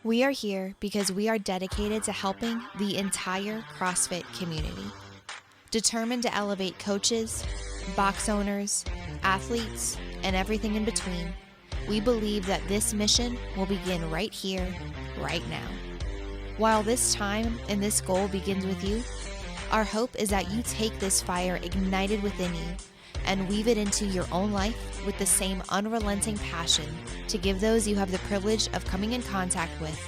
We are here because we are dedicated to helping the entire CrossFit community. Determined to elevate coaches, box owners, athletes, and everything in between, we believe that this mission will begin right here, right now. While this time and this goal begins with you, our hope is that you take this fire ignited within you and weave it into your own life with the same unrelenting passion to give those you have the privilege of coming in contact with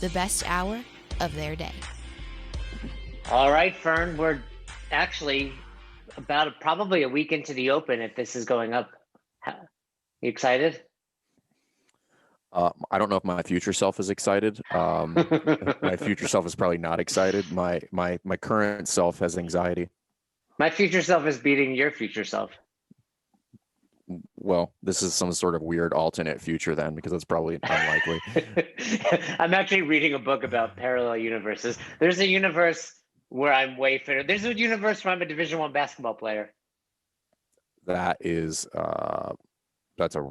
the best hour of their day. All right, Fern, we're actually about probably a week into the Open if this is going up. You excited? I don't know if my future self is excited. My future self is probably not excited. My current self has anxiety. My future self is beating your future self. Well, this is some sort of weird alternate future then, because it's probably unlikely. I'm actually reading a book about parallel universes. There's a universe where I'm way fitter. There's a universe where I'm a Division I basketball player. That is that's a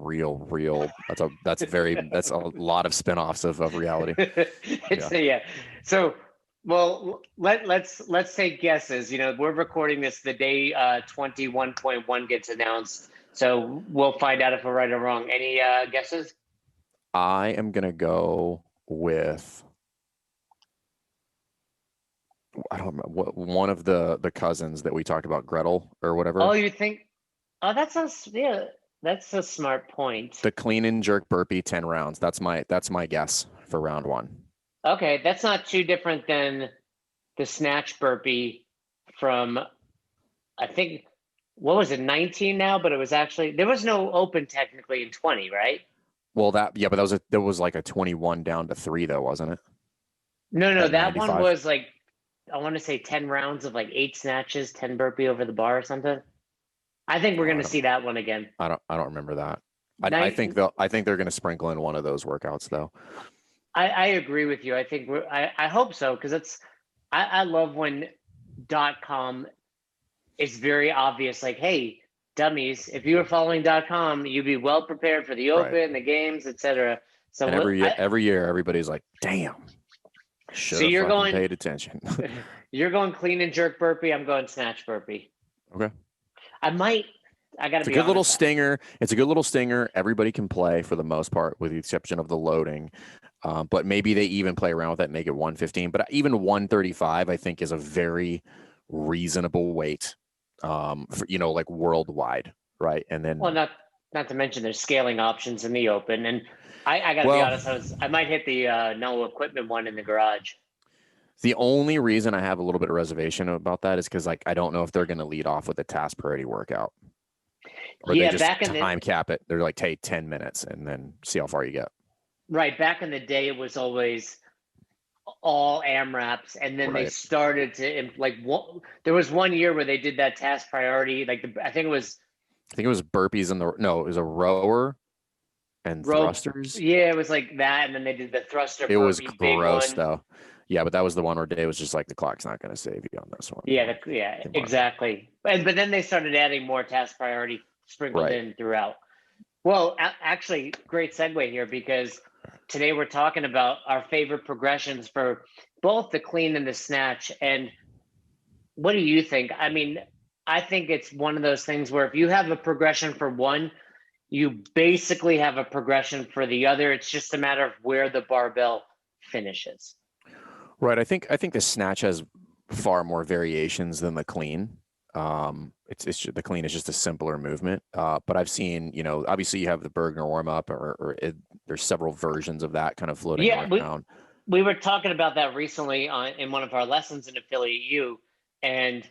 that's a lot of spinoffs of reality. Yeah. So, well, let's take guesses. You know, we're recording this the day 21.1 gets announced. So we'll find out if we're right or wrong. Any guesses? I am gonna go with, I don't know, one of the cousins that we talked about, Gretel or whatever. Oh, you think? Oh, that's a smart point. The clean and jerk burpee 10 rounds. That's my guess for round one. Okay, that's not too different than the snatch burpee from, I think, what was it, 19 now? But it was actually, there was no Open technically in 20, right? Well, but there was like a 21 down to 3 though, wasn't it? No, that 95? one was like, I want to say 10 rounds of like 8 snatches, 10 burpee over the bar or something. I think we're going to see that one again. I don't remember that. I think they're going to sprinkle in one of those workouts though. I agree with you. I think I hope so, because I love when .com is very obvious. Like, hey, dummies, if you were following .com, you'd be well prepared for the Open, right, the games, etc. So and every year, everybody's like, damn. So you're going paid attention. You're going clean and jerk burpee. I'm going snatch burpee. Okay. I got to be honest. It's a good little stinger. It's a good little stinger. Everybody can play for the most part, with the exception of the loading. But maybe they even play around with that, make it 115. But even 135, I think, is a very reasonable weight, for, like worldwide, right? And then, well, not to mention there's scaling options in the Open, and I got to be honest, I might hit the no equipment one in the garage. The only reason I have a little bit of reservation about that is because, like, I don't know if they're going to lead off with a task priority workout, or they just time cap it. They're like, take 10 minutes and then see how far you get. Right. Back in the day, it was always all AMRAPs, and then they started to there was one year where they did that task priority. I think it was burpees it was a rower and thrusters. Yeah, it was like that, and then they did the thruster. It was gross though. Yeah, but that was the one where Dave was just like, the clock's not going to save you on this one. Yeah, exactly. But then they started adding more task priority sprinkled in throughout. Well, actually, great segue here, because today we're talking about our favorite progressions for both the clean and the snatch. And what do you think? I mean, I think it's one of those things where if you have a progression for one, you basically have a progression for the other. It's just a matter of where the barbell finishes. Right. I think the snatch has far more variations than the clean. It's just, the clean is just a simpler movement. But I've seen, obviously you have the Bergner warm up, there's several versions of that kind of floating around. We were talking about that recently in one of our lessons in Affiliate U, and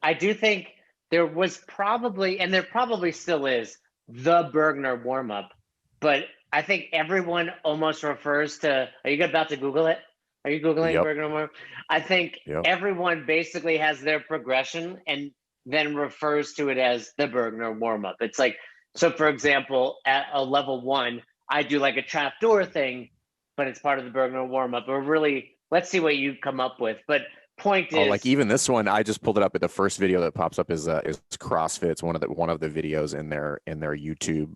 I do think there was probably, and there probably still is, the Bergner warm up, but I think everyone almost refers to. Are you about to Google it? Are you Googling Bergner warm up? I think everyone basically has their progression and then refers to it as the Bergner warm up. It's like, so for example, at a level 1, I do like a trapdoor thing, but it's part of the Bergner warm up. Or really, let's see what you come up with. But point is, like even this one, I just pulled it up. But the first video that pops up is CrossFit. It's one of the videos in their YouTube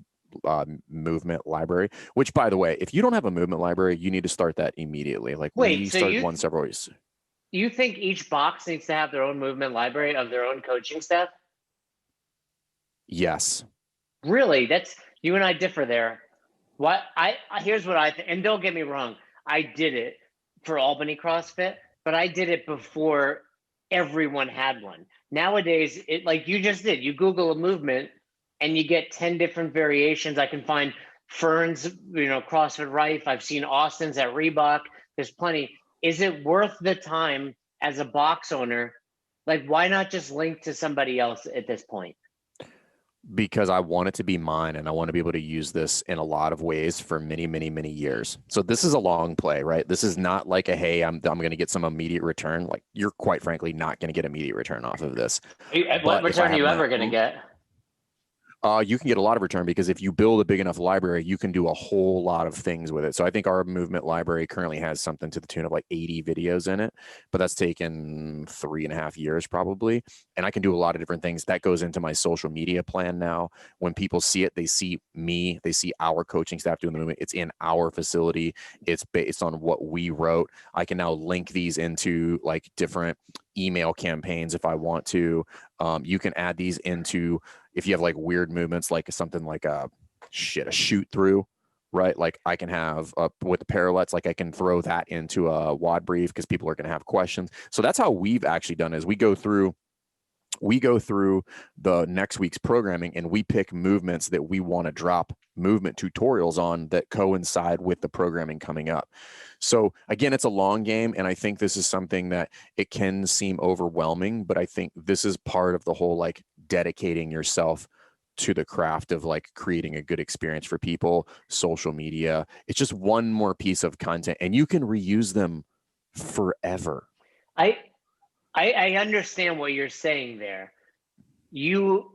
movement library, which, by the way, if you don't have a movement library, you need to start that immediately. Like Wait, we so started one several years. you think each box needs to have their own movement library of their own coaching staff? Yes. Really? That's you and I differ there. What here's what I think, and don't get me wrong, I did it for Albany CrossFit, but I did it before everyone had one. Nowadays, it like you just did. You Google a movement and you get 10 different variations. I can find Fern's, CrossFit Rife. I've seen Austin's at Reebok. There's plenty. Is it worth the time as a box owner? Like, why not just link to somebody else at this point? Because I want it to be mine and I want to be able to use this in a lot of ways for many, many, many years. So this is a long play, right? This is not like hey, I'm going to get some immediate return. Like you're quite frankly not going to get immediate return off of this. What return are you ever going to get? You can get a lot of return because if you build a big enough library, you can do a whole lot of things with it. So I think our movement library currently has something to the tune of like 80 videos in it, but that's taken 3.5 years probably. And I can do a lot of different things. That goes into my social media plan now. When people see it, they see me, they see our coaching staff doing the movement. It's in our facility. It's based on what we wrote. I can now link these into like different email campaigns if I want to. You can add these into if you have like weird movements, like something like a shoot through, right? Like I can have with the parallettes, like I can throw that into a WOD brief because people are going to have questions. So that's how we've actually done is we go through the next week's programming and we pick movements that we want to drop movement tutorials on that coincide with the programming coming up. So again, it's a long game. And I think this is something that it can seem overwhelming, but I think this is part of the whole, like dedicating yourself to the craft of like creating a good experience for people, social media. It's just one more piece of content and you can reuse them forever. I understand what you're saying there. You,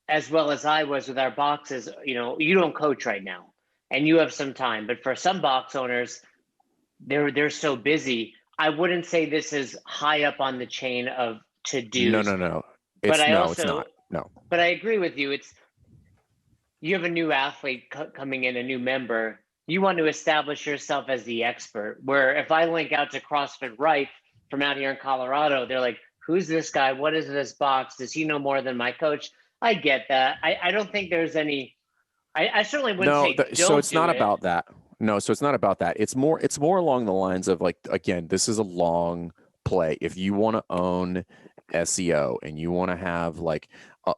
as well as I was with our boxes, you don't coach right now and you have some time, but for some box owners, they're so busy. I wouldn't say this is high up on the chain of to-dos. No. It's not. No. But I agree with you. You have a new athlete coming in, a new member. You want to establish yourself as the expert. Where if I link out to CrossFit Rife from out here in Colorado, they're like, who's this guy? What is this box? Does he know more than my coach? I get that. I don't think there's any. I certainly wouldn't say don't so it's not do it. about that. No, so it's not about that. It's more along the lines of like, again, this is a long play. If you want to own SEO and you want to have like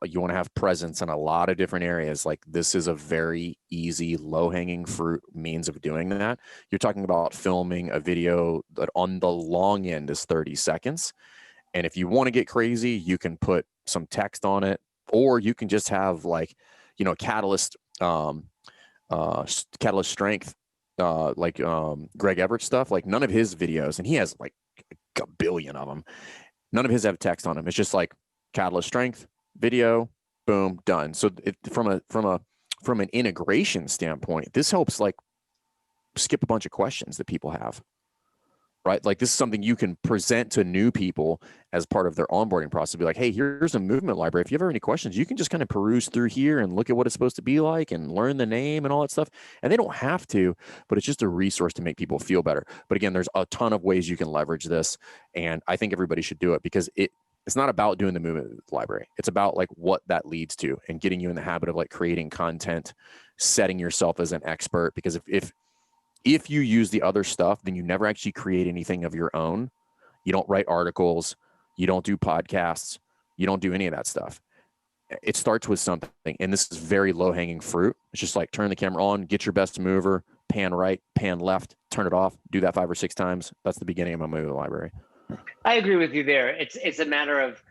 you want to have presence in a lot of different areas, like this is a very easy, low-hanging fruit means of doing that. You're talking about filming a video that on the long end is 30 seconds. And if you want to get crazy, you can put some text on it, or you can just have like, Catalyst strength, Greg Everett stuff, like none of his videos, and he has like a billion of them. None of his have text on them. It's just like Catalyst strength video, boom, done. So from an integration standpoint, this helps like skip a bunch of questions that people have, right? Like this is something you can present to new people as part of their onboarding process. Be like, hey, here's a movement library. If you ever have any questions, you can just kind of peruse through here and look at what it's supposed to be like and learn the name and all that stuff. And they don't have to, but it's just a resource to make people feel better. But again, there's a ton of ways you can leverage this. And I think everybody should do it because it's not about doing the movement library. It's about like what that leads to and getting you in the habit of like creating content, setting yourself as an expert. Because if you use the other stuff, then you never actually create anything of your own. You don't write articles. You don't do podcasts. You don't do any of that stuff. It starts with something. And this is very low hanging fruit. It's just like turn the camera on, get your best mover, pan right, pan left, turn it off, do that 5 or 6 times. That's the beginning of my movement library. I agree with you there. It's a matter of,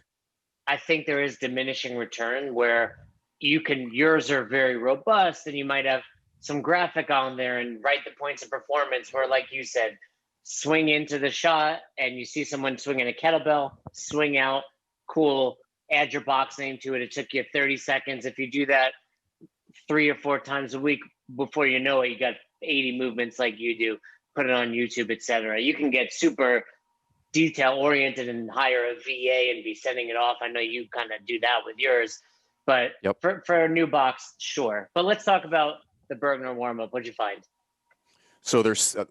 I think there is diminishing return where yours are very robust and you might have some graphic on there and write the points of performance where, like you said, swing into the shot and you see someone swinging a kettlebell, swing out, cool, add your box name to it. It took you 30 seconds. If you do that 3 or 4 times a week, before you know it, you got 80 movements like you do, put it on YouTube, etc. You can get super detail oriented and hire a VA and be sending it off. I know you kind of do that with yours. But Yep. for a new box, sure. But let's talk about the Bergner warm-up. What'd you find? So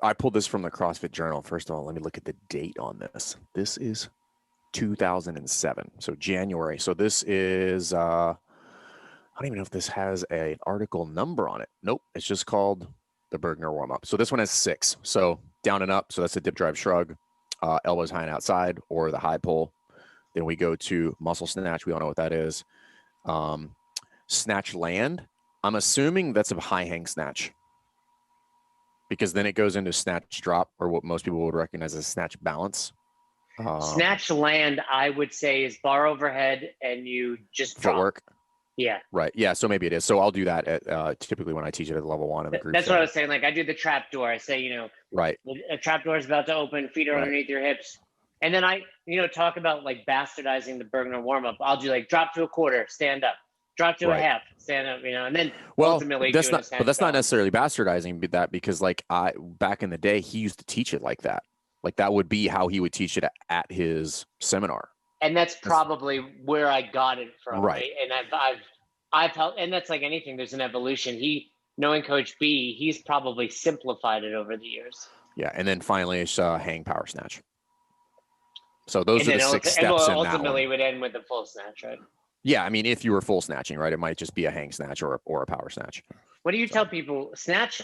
I pulled this from the CrossFit Journal. First of all, let me look at the date on this. This is 2007. So January. So this is, I don't even know if this has an article number on it. Nope. It's just called the Bergner warm-up. So this one has 6. So down and up. So that's the dip, drive, shrug, elbows high and outside, or the high pull. Then we go to muscle snatch. We all know what that is. Snatch land. I'm assuming that's a high hang snatch, because then it goes into snatch drop, or what most people would recognize as snatch balance. Snatch land, I would say, is bar overhead and you just drop. Footwork. Yeah. Right. Yeah. So maybe it is. So I'll do that at typically when I teach it at level 1 in the group. That's what I was saying. Like I do the trap door. I say, right. A trap door is about to open, feet are underneath your hips. And then I, talk about like bastardizing the Bergner warm up. I'll do like drop to a quarter, stand up, drop to a half, stand up, and then ultimately that's not, but that's not necessarily bastardizing that, because like back in the day, he used to teach it like that. Like that would be how he would teach it at his seminar. And that's probably where I got it from. Right. And I've helped, and that's like anything, there's an evolution. Knowing Coach B, he's probably simplified it over the years. Yeah. And then finally it's hang power snatch. So those are the 6 steps in that one. Ultimately would end with the full snatch, right? Yeah. I mean, if you were full snatching, right, it might just be a hang snatch or a power snatch. What do you tell people? Snatch,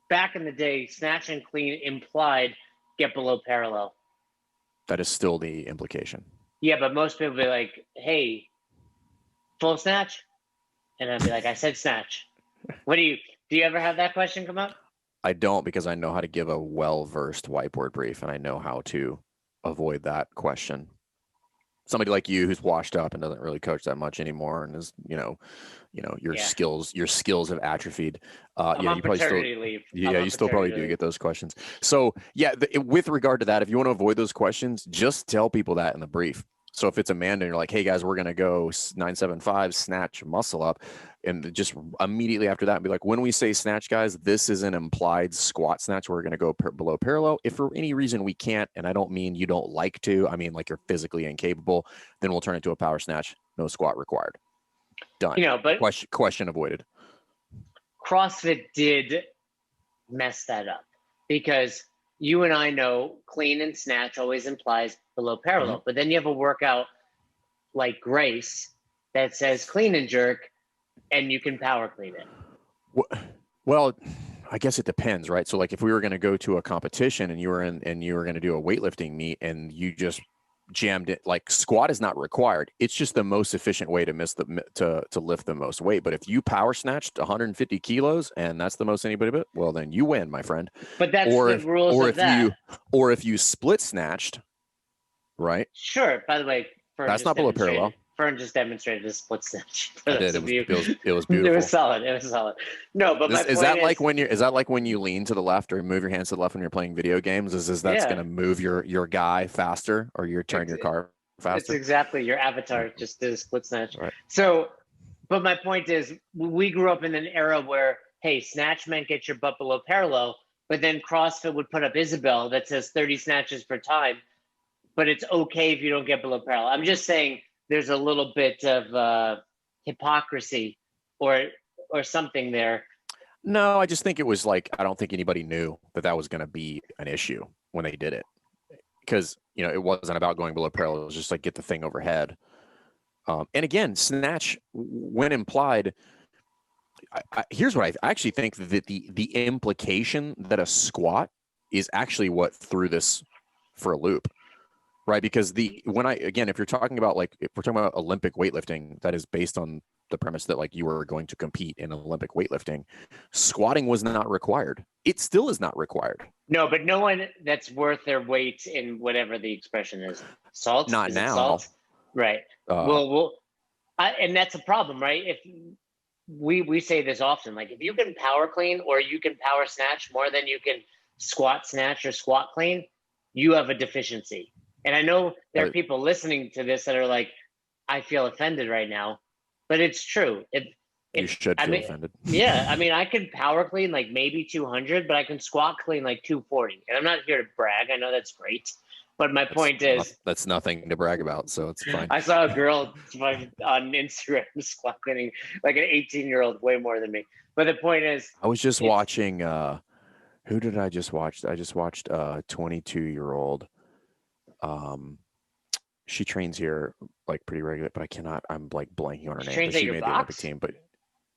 back in the day, snatch and clean implied get below parallel. That is still the implication. Yeah, but most people be like, hey, full snatch? And I'd be like, I said snatch. Do you ever have that question come up? I don't, because I know how to give a well-versed whiteboard brief, and I know how to avoid that question. Somebody like you who's washed up and doesn't really coach that much anymore, and is your skills have atrophied. I'm on paternity leave. You still probably do get those questions. So yeah, with regard to that, if you want to avoid those questions, just tell people that in the brief. So if it's Amanda and you're like, hey guys, we're gonna go 975 snatch muscle up, and just immediately after that be like, when we say snatch, guys, this is an implied squat snatch. We're gonna go below parallel. If for any reason we can't, and I don't mean you don't like to, I mean like you're physically incapable, then we'll turn it to a power snatch. No squat required. Done. But question avoided. CrossFit did mess that up, because you and I know clean and snatch always implies below parallel, but then you have a workout like Grace that says clean and jerk, and you can power clean it. Well, I guess it depends, right? So like if we were going to go to a competition and you were going to do a weightlifting meet and you just jammed it, like squat is not required. It's just the most efficient way to lift the most weight. But if you power snatched 150 kilos and that's the most anybody bit, well then you win, my friend. But that's the rules of that. Or if you split snatched, right? Sure. By the way, that's not below parallel. Fern just demonstrated a split snatch. I did. It was beautiful. It was solid. No, but is that like when you lean to the left or move your hands to the left when you're playing video games? Is that's going to move your guy faster, or you turn your car faster? It's exactly, your avatar just did a split snatch. Right. So, but my point is, we grew up in an era where, hey, snatch meant get your butt below parallel, but then CrossFit would put up Isabel that says 30 snatches per time, but it's okay if you don't get below parallel. I'm just saying, there's a little bit of hypocrisy or something there. No, I just think it was like, I don't think anybody knew that was going to be an issue when they did it, because it wasn't about going below parallel. It was just like get the thing overhead. And again, snatch when implied. Here's what I actually think that the implication that a squat is actually what threw this for a loop. Right, because if you're talking about if we're talking about Olympic weightlifting, that is based on the premise that like you were going to compete in Olympic weightlifting. Squatting was not required. It still is not required. No, but no one that's worth their weight in whatever the expression is. Salt? Not is now. Salt? Right. And that's a problem, right? If we say this often, like if you can power clean or you can power snatch more than you can squat snatch or squat clean, you have a deficiency. And I know there are people listening to this that are like, I feel offended right now, but it's true. You should feel offended. Yeah. I mean, I can power clean like maybe 200, but I can squat clean like 240. And I'm not here to brag. I know that's great, But my point is, that's nothing to brag about, so it's fine. I saw a girl on Instagram squat cleaning like an 18-year-old, way more than me. But the point is, I was just watching. Who did I just watch? I just watched a 22-year-old. She trains here like pretty regular, but I cannot. I'm like blanking on her name. trains But at she your made the Olympic box. team, but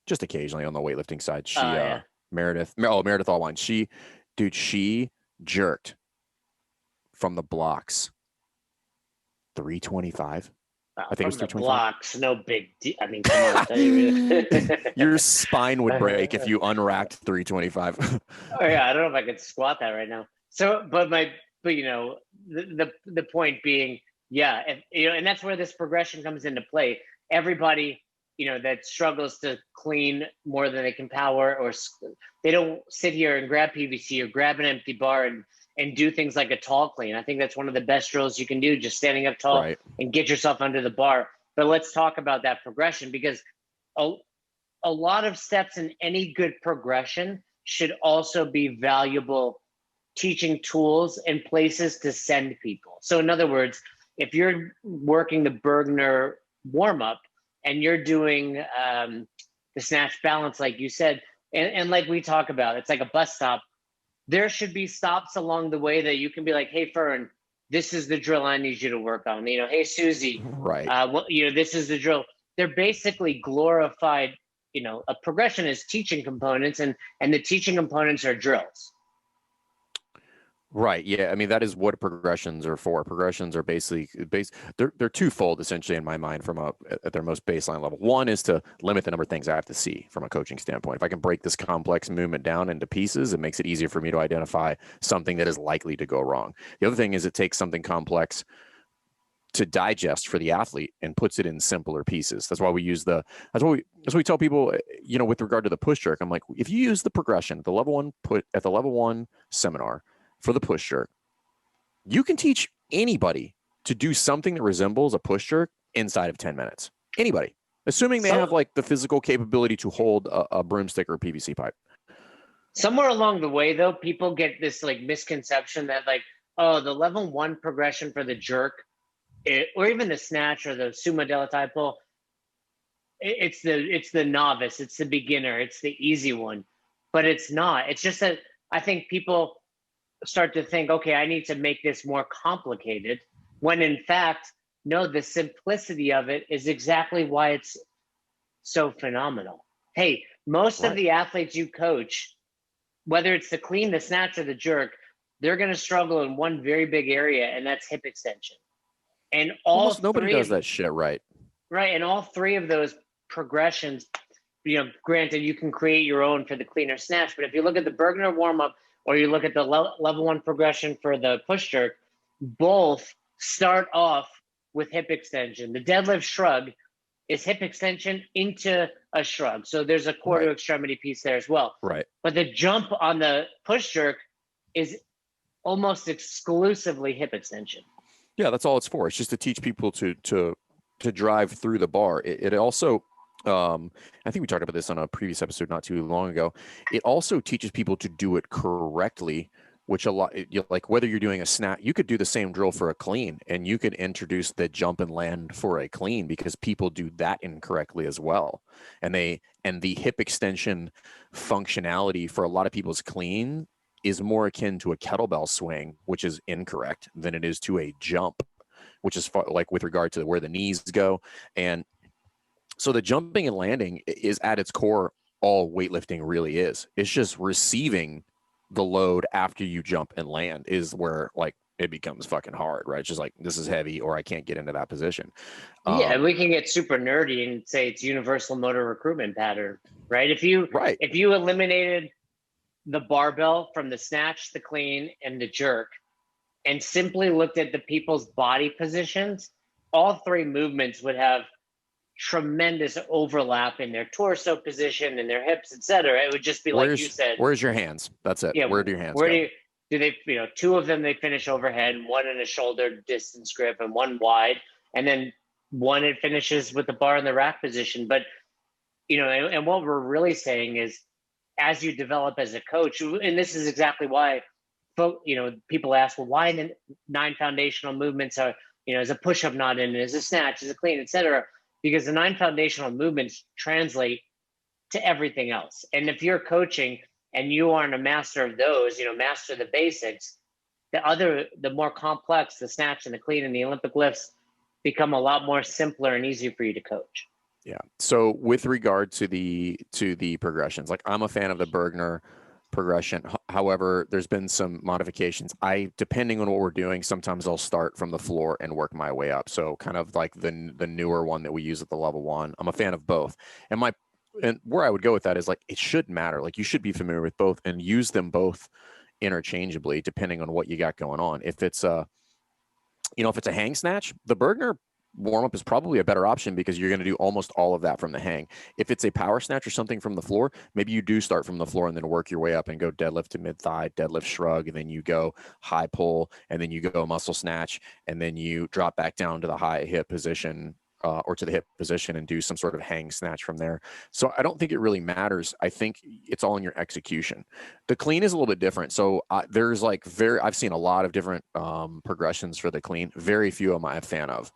just occasionally on the weightlifting side. She Yeah. Meredith. Oh, Meredith Allwine. She jerked from the blocks 325. I think it was From the 325. blocks, no big deal. I mean, come on. Your spine would break if you unracked 325. Oh yeah, I don't know if I could squat that right now. So, but you know, the point being, yeah, if, you know, and that's where this progression comes into play. Everybody, you know, that struggles to clean more than they can power, or they don't sit here and grab PVC or grab an empty bar and do things like a tall clean. I think that's one of the best drills you can do, just standing up tall and get yourself under the bar. But let's talk about that progression, because a lot of steps in any good progression should also be valuable teaching tools and places to send people. So in other words, if you're working the Bergner warm-up and you're doing the snatch balance, like you said, and like we talk about, it's like a bus stop. There should be stops along the way that you can be like, hey, Fern, this is the drill I need you to work on. You know, hey, Susie, right. Well, you know, this is the drill. They're basically glorified, you know, a progression is teaching components, and the teaching components are drills. Right. Yeah. I mean, that is what progressions are for. Progressions are basically they're twofold, essentially, in my mind, at their most baseline level. One is to limit the number of things I have to see from a coaching standpoint. If I can break this complex movement down into pieces, it makes it easier for me to identify something that is likely to go wrong. The other thing is it takes something complex to digest for the athlete and puts it in simpler pieces. That's why we use that's what we tell people, you know, with regard to the push jerk. I'm like, if you use the progression, the level one seminar for the push jerk, you can teach anybody to do something that resembles a push jerk inside of 10 minutes. Anybody, assuming they have like the physical capability to hold a broomstick or a PVC pipe. Somewhere along the way, though, people get this like misconception that like, oh, the level one progression for the jerk, or even the snatch or the sumo della pull, it's the novice, it's the beginner, it's the easy one. But it's not. It's just that I think people start to think, okay, I need to make this more complicated, when in fact, no, the simplicity of it is exactly why it's so phenomenal. Hey, most of the athletes you coach, whether it's the clean, the snatch, or the jerk, they're going to struggle in one very big area, and that's hip extension. And almost nobody does that shit right. Right, and all three of those progressions, you know, granted, you can create your own for the cleaner snatch, but if you look at the Bergner warm-up, or you look at the level one progression for the push jerk, both start off with hip extension. The deadlift shrug is hip extension into a shrug. So there's a quarter extremity piece there as well. Right. But the jump on the push jerk is almost exclusively hip extension. Yeah, that's all it's for. It's just to teach people to drive through the bar. It also, I think we talked about this on a previous episode not too long ago. It also teaches people to do it correctly, which like whether you're doing a snap, you could do the same drill for a clean, and you could introduce the jump and land for a clean, because people do that incorrectly as well. And the hip extension functionality for a lot of people's clean is more akin to a kettlebell swing, which is incorrect, than it is to a jump, which is like with regard to where the knees go. And so the jumping and landing is at its core all weightlifting really is. It's just receiving the load after you jump and land is where like it becomes fucking hard, right? It's just like, this is heavy, or I can't get into that position. Yeah, we can get super nerdy and say it's universal motor recruitment pattern, right? If you eliminated the barbell from the snatch, the clean, and the jerk, and simply looked at the people's body positions, all three movements would have tremendous overlap in their torso position and their hips, etc. It would just be like you said. Where's your hands? That's it. Yeah, where do your hands go? Do they, you know, two of them they finish overhead, one in a shoulder distance grip and one wide, and then one it finishes with the bar in the rack position. But, you know, and what we're really saying is, as you develop as a coach, and this is exactly why people ask, well, why the 9 foundational movements are, is a push-up not in, is a snatch, is a clean, etc. Because the 9 foundational movements translate to everything else. And if you're coaching and you aren't a master of those, master the basics, the more complex, the snatch and the clean and the Olympic lifts become a lot more simpler and easier for you to coach. Yeah. So with regard to the progressions, like I'm a fan of the Bergner progression. However, there's been some modifications. Depending on what we're doing, sometimes I'll start from the floor and work my way up. So kind of like the newer one that we use at the level 1. I'm a fan of both. And where I would go with that is like, it shouldn't matter. Like you should be familiar with both and use them both interchangeably, depending on what you got going on. If it's a hang snatch, the Bergner warm-up is probably a better option because you're going to do almost all of that from the hang. If it's a power snatch or something from the floor, maybe you do start from the floor and then work your way up and go deadlift to mid-thigh, deadlift shrug, and then you go high pull, and then you go muscle snatch, and then you drop back down to the high hip position or to the hip position and do some sort of hang snatch from there. So I don't think it really matters. I think it's all in your execution. The clean is a little bit different. So there's I've seen a lot of different progressions for the clean. Very few of them I'm a fan of.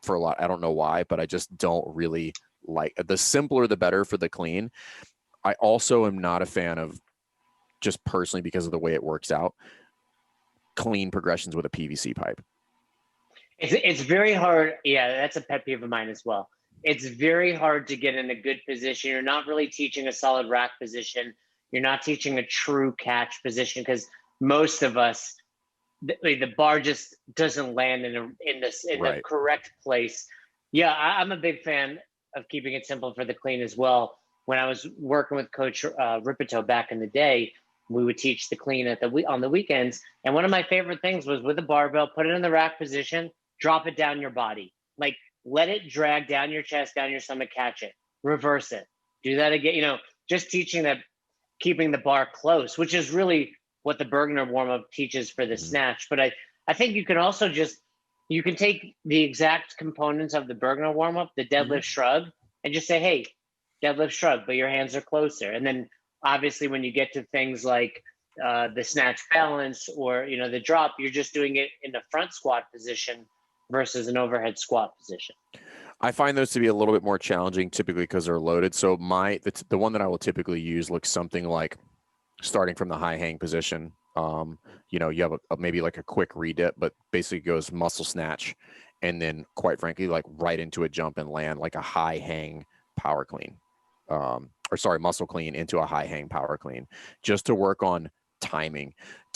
For a lot, I don't know why, but I just don't really like. The simpler the better for the clean. I also am not a fan of, just personally because of the way it works out, clean progressions with a PVC pipe. It's very hard. Yeah, that's a pet peeve of mine as well. It's very hard to get in a good position. You're not really teaching a solid rack position. You're not teaching a true catch position because most of us, the bar just doesn't land in the correct place. Yeah, I'm a big fan of keeping it simple for the clean as well. When I was working with Coach Ripito back in the day, we would teach the clean on the weekends. And one of my favorite things was with a barbell, put it in the rack position, drop it down your body. Like let it drag down your chest, down your stomach, catch it, reverse it. Do that again. Just teaching that, keeping the bar close, which is really what the Bergner warm-up teaches for the snatch. But I think you can also you can take the exact components of the Bergner warm-up, the deadlift shrug, and just say, hey, deadlift shrug, but your hands are closer. And then obviously when you get to things like the snatch balance or, the drop, you're just doing it in the front squat position versus an overhead squat position. I find those to be a little bit more challenging typically because they're loaded. So the one that I will typically use looks something like starting from the high hang position. You have maybe like a quick redip, but basically goes muscle snatch and then quite frankly, like right into a jump and land like a high hang power clean. Muscle clean into a high hang power clean just to work on timing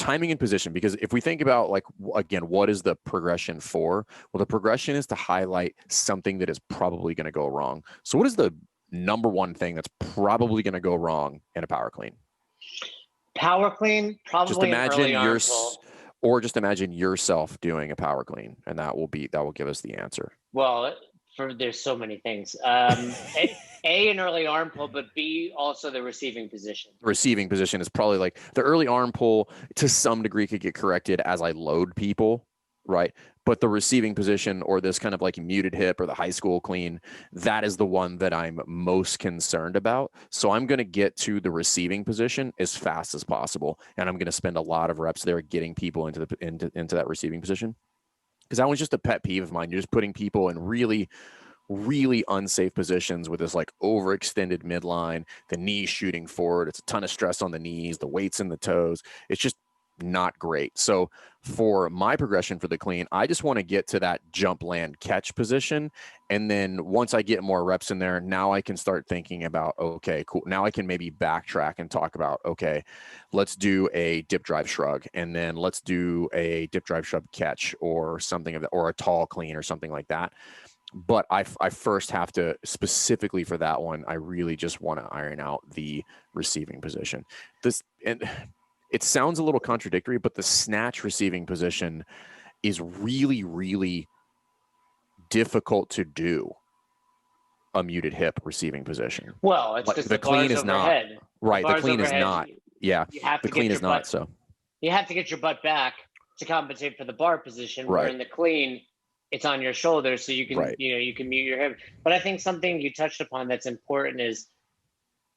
and position. Because if we think about what is the progression for? Well, the progression is to highlight something that is probably going to go wrong. So what is the number one thing that's probably going to go wrong in a power clean? Power clean, probably just imagine just imagine yourself doing a power clean, and that will give us the answer. Well, there's so many things. A, an early arm pull, but B, also the receiving position. The receiving position is probably like the early arm pull to some degree could get corrected as I load people, right? But the receiving position or this kind of like muted hip or the high school clean, that is the one that I'm most concerned about. So I'm going to get to the receiving position as fast as possible. And I'm going to spend a lot of reps there getting people into that receiving position. Because that was just a pet peeve of mine. You're just putting people in really, really unsafe positions with this like overextended midline, the knees shooting forward. It's a ton of stress on the knees, the weights in the toes. It's just not great. So for my progression for the clean, I just want to get to that jump land catch position. And then once I get more reps in there, now I can start thinking about, okay, cool. Now I can maybe backtrack and talk about, okay, let's do a dip drive shrug. And then let's do a dip drive shrug catch or something of that, or a tall clean or something like that. But I first have to, specifically for that one, I really just want to iron out the receiving position. It sounds a little contradictory, but the snatch receiving position is really, really difficult to do a muted hip receiving position. Well, it's because the clean is overhead. Not right. The clean is not. Yeah, the clean is not. So you have to get your butt back to compensate for the bar position. Right. Where in the clean, it's on your shoulders, so you can you can mute your hip. But I think something you touched upon that's important is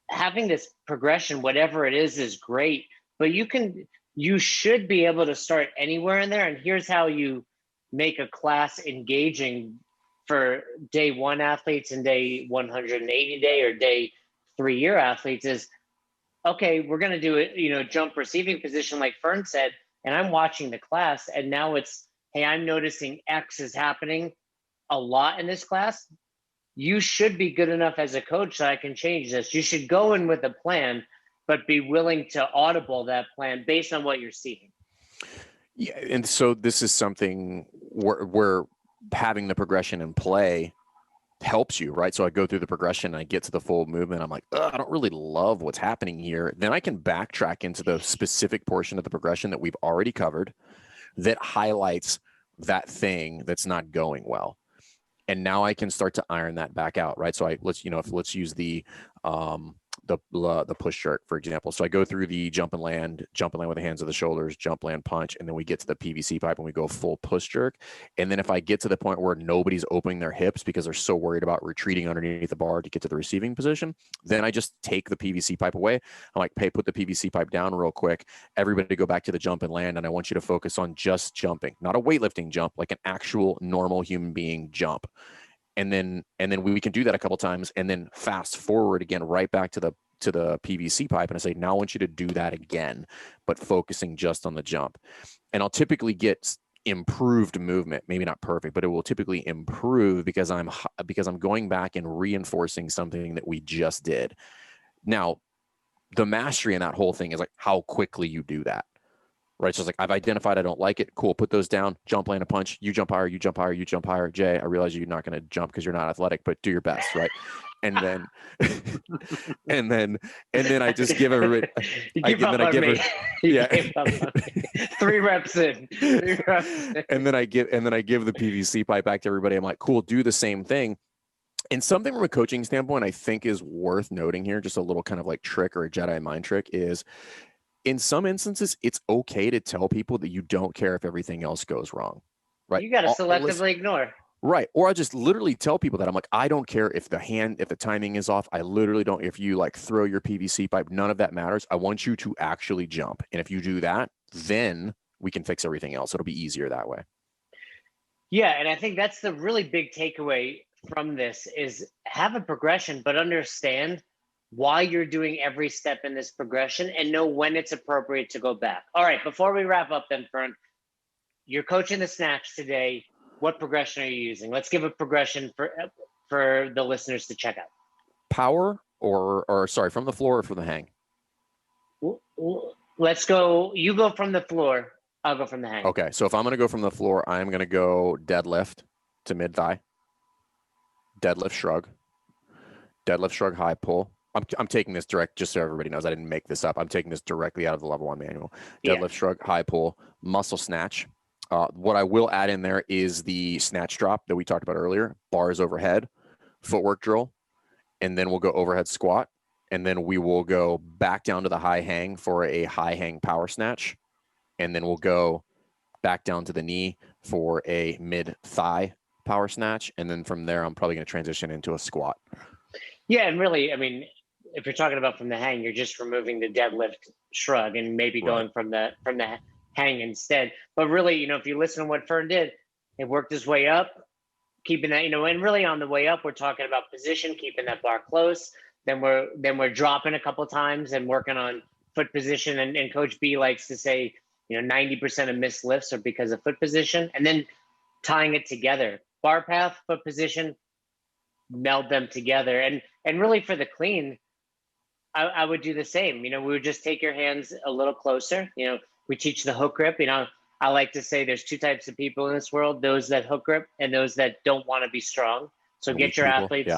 having this progression, whatever it is great. But you can you should be able to start anywhere in there. And here's how you make a class engaging for day 1 athletes and day 180 day or day 3-year athletes is, okay, we're going to do it, jump receiving position like Fern said, and I'm watching the class, and now it's, hey, I'm noticing X is happening a lot in this class. You should be good enough as a coach that I can change this. You should go in with a plan, but be willing to audible that plan based on what you're seeing. Yeah, and so this is something where having the progression in play helps you, right? So I go through the progression, and I get to the full movement. I'm like, I don't really love what's happening here. Then I can backtrack into the specific portion of the progression that we've already covered that highlights that thing that's not going well. And now I can start to iron that back out, right? So let's use the push jerk, for example. So I go through the jump and land with the hands of the shoulders, jump, land, punch, and then we get to the PVC pipe and we go full push jerk. And then if I get to the point where nobody's opening their hips because they're so worried about retreating underneath the bar to get to the receiving position, then I just take the PVC pipe away. I'm like, hey, put the PVC pipe down real quick. Everybody go back to the jump and land, and I want you to focus on just jumping, not a weightlifting jump, like an actual normal human being jump. And then we can do that a couple times, and then fast forward again right back to the PVC pipe, and I say, now I want you to do that again, but focusing just on the jump. And I'll typically get improved movement, maybe not perfect, but it will typically improve because I'm going back and reinforcing something that we just did. Now, the mastery in that whole thing is like how quickly you do that. Right. So it's like, I've identified I don't like it. Cool. Put those down. Jump, land, a punch. You jump higher. You jump higher. You jump higher. Jay, I realize you're not going to jump because you're not athletic, but do your best. Right. And then, and then I just give everybody. Yeah. 3 reps in. And then I give the PVC pipe back to everybody. I'm like, cool. Do the same thing. And something from a coaching standpoint, I think is worth noting here, just a little kind of like trick or a Jedi mind trick is, in some instances, it's okay to tell people that you don't care if everything else goes wrong, right? You got to selectively ignore. Right. Or I just literally tell people that I'm like, I don't care if the timing is off. I literally don't, if you like throw your PVC pipe, none of that matters. I want you to actually jump. And if you do that, then we can fix everything else. It'll be easier that way. Yeah. And I think that's the really big takeaway from this is have a progression, but understand why you're doing every step in this progression and know when it's appropriate to go back. All right, before we wrap up then, Fern, you're coaching the snatch today. What progression are you using? Let's give a progression for the listeners to check out. Power or sorry, from the floor or from the hang? Let's go. You go from the floor. I'll go from the hang. Okay, so if I'm going to go from the floor, I'm going to go deadlift to mid-thigh, deadlift shrug, high pull. I'm taking this direct, just so everybody knows I didn't make this up. I'm taking this directly out of the level 1 manual. Deadlift shrug, high pull, muscle snatch. What I will add in there is the snatch drop that we talked about earlier, bars overhead, footwork drill, and then we'll go overhead squat, and then we will go back down to the high hang for a high hang power snatch, and then we'll go back down to the knee for a mid thigh power snatch, and then from there I'm probably going to transition into a squat. Yeah, and really, I mean, if you're talking about from the hang, you're just removing the deadlift shrug and maybe going from the hang instead. But really, if you listen to what Fern did, it worked his way up, keeping that, and really on the way up, we're talking about position, keeping that bar close. Then we're dropping a couple times and working on foot position. And Coach B likes to say, 90% of missed lifts are because of foot position, and then tying it together, bar path, foot position, meld them together. And really for the clean, I would do the same. We would just take your hands a little closer. We teach the hook grip. I like to say there's 2 types of people in this world, those that hook grip and those that don't want to be strong. So get your athletes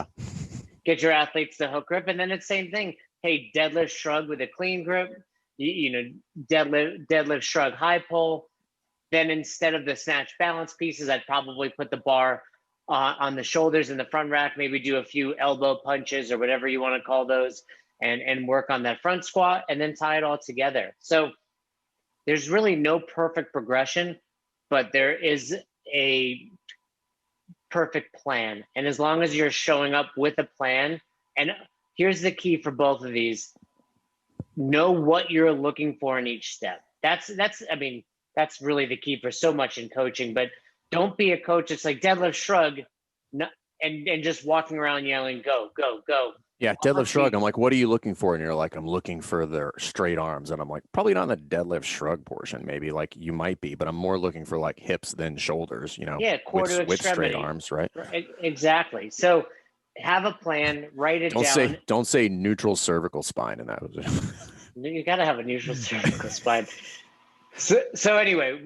to hook grip. And then it's the same thing. Hey, deadlift shrug with a clean grip, deadlift shrug, high pull. Then instead of the snatch balance pieces, I'd probably put the bar on the shoulders in the front rack, maybe do a few elbow punches or whatever you want to call those, and work on that front squat and then tie it all together. So there's really no perfect progression, but there is a perfect plan. And as long as you're showing up with a plan, and here's the key for both of these, know what you're looking for in each step. That's I mean, that's really the key for so much in coaching. But don't be a coach that's like deadlift shrug, and just walking around yelling go go go. Yeah, deadlift shrug. I'm like, what are you looking for? And you're like, I'm looking for their straight arms. And I'm like, probably not in the deadlift shrug portion. Maybe like you might be, but I'm more looking for like hips than shoulders. Yeah, core to with straight extremity. arms, right? Exactly. So have a plan. Write it down. Don't say neutral cervical spine in that. You got to have a neutral cervical spine. So anyway,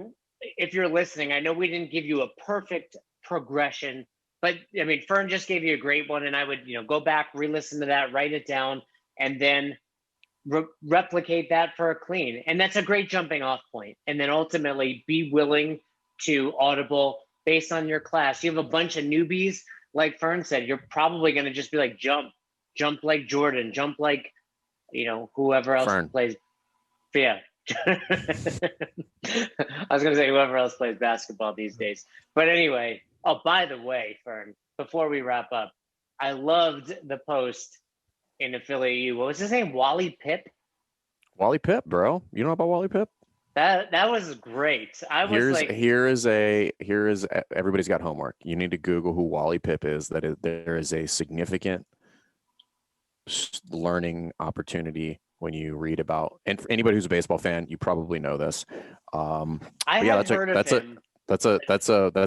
if you're listening, I know we didn't give you a perfect progression, but I mean, Fern just gave you a great one, and I would, go back, re-listen to that, write it down, and then replicate that for a clean. And that's a great jumping off point. And then ultimately be willing to audible based on your class. You have a bunch of newbies, like Fern said, you're probably going to just be like, jump like Jordan, jump like, whoever else Fern. plays. Yeah. I was going to say whoever else plays basketball these days. But anyway, oh, by the way, Fern, before we wrap up, I loved the post in affiliate U. What was his name? Wally Pip? Wally Pip, bro. You know about Wally Pip? That was great. Here is everybody's got homework. You need to Google who Wally Pip is. There is a significant learning opportunity when you read about, and for anybody who's a baseball fan, you probably know this. That's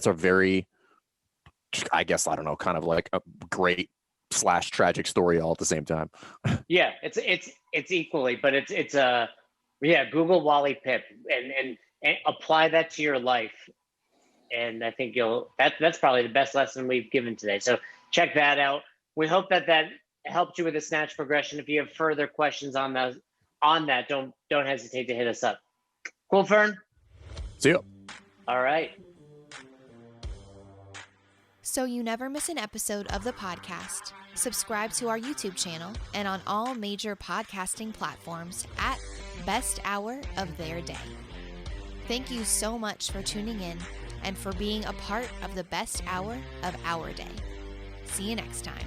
a very, I guess, I don't know, kind of like a great / tragic story all at the same time. Yeah, it's equally, but it's Google Wally Pip and apply that to your life. And I think that's probably the best lesson we've given today. So check that out. We hope that helped you with the snatch progression. If you have further questions on that, don't hesitate to hit us up. Cool, Fern? See you. All right. So you never miss an episode of the podcast, subscribe to our YouTube channel and on all major podcasting platforms at Best Hour of Their Day. Thank you so much for tuning in and for being a part of the best hour of our day. See you next time.